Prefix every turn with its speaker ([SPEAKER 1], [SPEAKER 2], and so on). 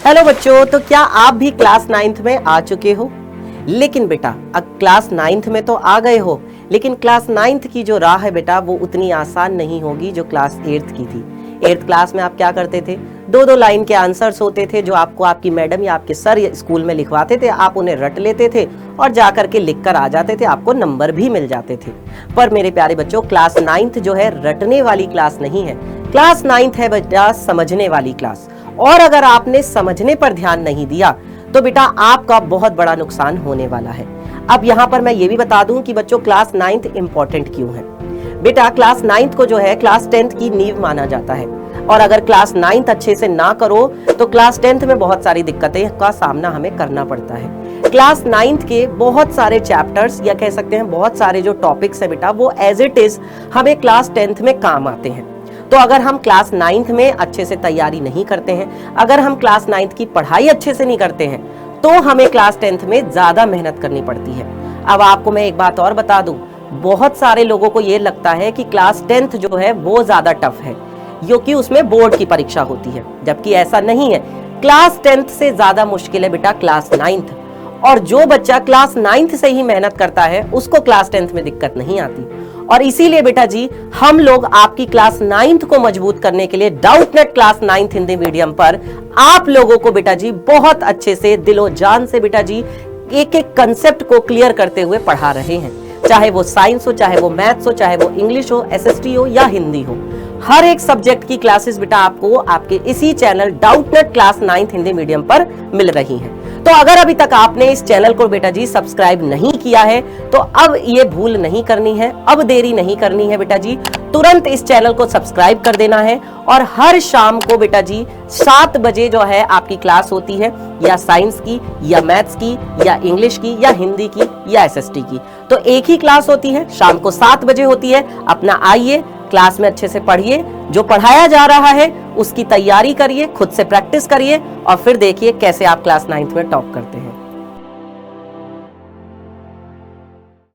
[SPEAKER 1] Hello बच्चों, तो क्या आप भी क्लास 9th में आ चुके हो? लेकिन बेटा अब क्लास 9th में तो आ गए हो, लेकिन क्लास 9th की जो राह है बेटा वो उतनी आसान नहीं होगी जो क्लास 8th की थी। 8th क्लास में आप क्या करते थे? दो लाइन के आंसर्स होते थे जो आपको आपकी मैडम या आपके सर स्कूल में लिखवाते थे, आप उन्हें रट लेते थे और जा करके लिख कर आ जाते थे, आपको नंबर भी मिल जाते थे। पर मेरे प्यारे बच्चों, क्लास 9th जो है रटने वाली क्लास नहीं है। क्लास 9th है बेटा समझने वाली क्लास। और अगर आपने समझने पर ध्यान नहीं दिया तो बेटा आपका बहुत बड़ा नुकसान होने वाला है। अब यहाँ पर मैं ये भी बता दूं कि बच्चों क्लास 9th इंपॉर्टेंट क्यों है। बेटा क्लास 9th को जो है क्लास 10th की नींव माना जाता है, और अगर क्लास 9th अच्छे से ना करो तो क्लास 10th में बहुत सारी दिक्कतें का सामना हमें करना पड़ता है। क्लास 9th के बहुत सारे चैप्टर्स या कह सकते हैं बहुत सारे जो टॉपिक्स है बेटा वो एज इट इज हमें क्लास 10th में काम आते हैं। तो अगर हम क्लास 9th में अच्छे से तैयारी नहीं करते हैं, अगर हम क्लास 9th की पढ़ाई अच्छे से नहीं करते हैं, तो हमें क्लास 10th में ज्यादा मेहनत करनी पड़ती है। अब आपको मैं एक बात और बता दूं, बहुत सारे लोगों को ये लगता है कि क्लास 10th जो है वो ज्यादा टफ है क्योंकि उसमें बोर्ड की परीक्षा होती है, जबकि ऐसा नहीं है। क्लास 10th से ज्यादा मुश्किल है बेटा क्लास 9th। और जो बच्चा क्लास 9th से ही मेहनत करता है उसको क्लास 10th में दिक्कत नहीं आती। और इसीलिए बेटा जी हम लोग आपकी क्लास 9th को मजबूत करने के लिए Doubtnut class 9th Hindi medium पर आप लोगों को बेटा जी बहुत अच्छे से दिलो जान से बेटा जी एक एक कंसेप्ट को क्लियर करते हुए पढ़ा रहे हैं। चाहे वो साइंस हो, चाहे वो मैथ्स हो, चाहे वो इंग्लिश हो, एसएसटी हो या हिंदी हो, हर एक सब्जेक्ट की क्लासेस बेटा आपको आपके इसी channel Doubtnut class 9th Hindi medium पर मिल रही हैं। तो अगर अभी तक आपने इस चैनल को बेटा जी सब्सक्राइब नहीं किया है तो अब ये भूल नहीं करनी है, अब देरी नहीं करनी है बेटा जी, तुरंत इस चैनल को सब्सक्राइब कर देना है। और हर शाम को बेटा जी 7 बजे जो है आपकी क्लास होती है, या साइंस की या मैथ्स की या इंग्लिश की या हिंदी की या एसएसटी की। तो एक ही क्लास होती है, शाम को 7 बजे होती है। अपना आइए क्लास में अच्छे से पढ़िए, जो पढ़ाया जा रहा है उसकी तैयारी करिए, खुद से प्रैक्टिस करिए और फिर देखिए कैसे आप क्लास 9th में टॉप करते हैं।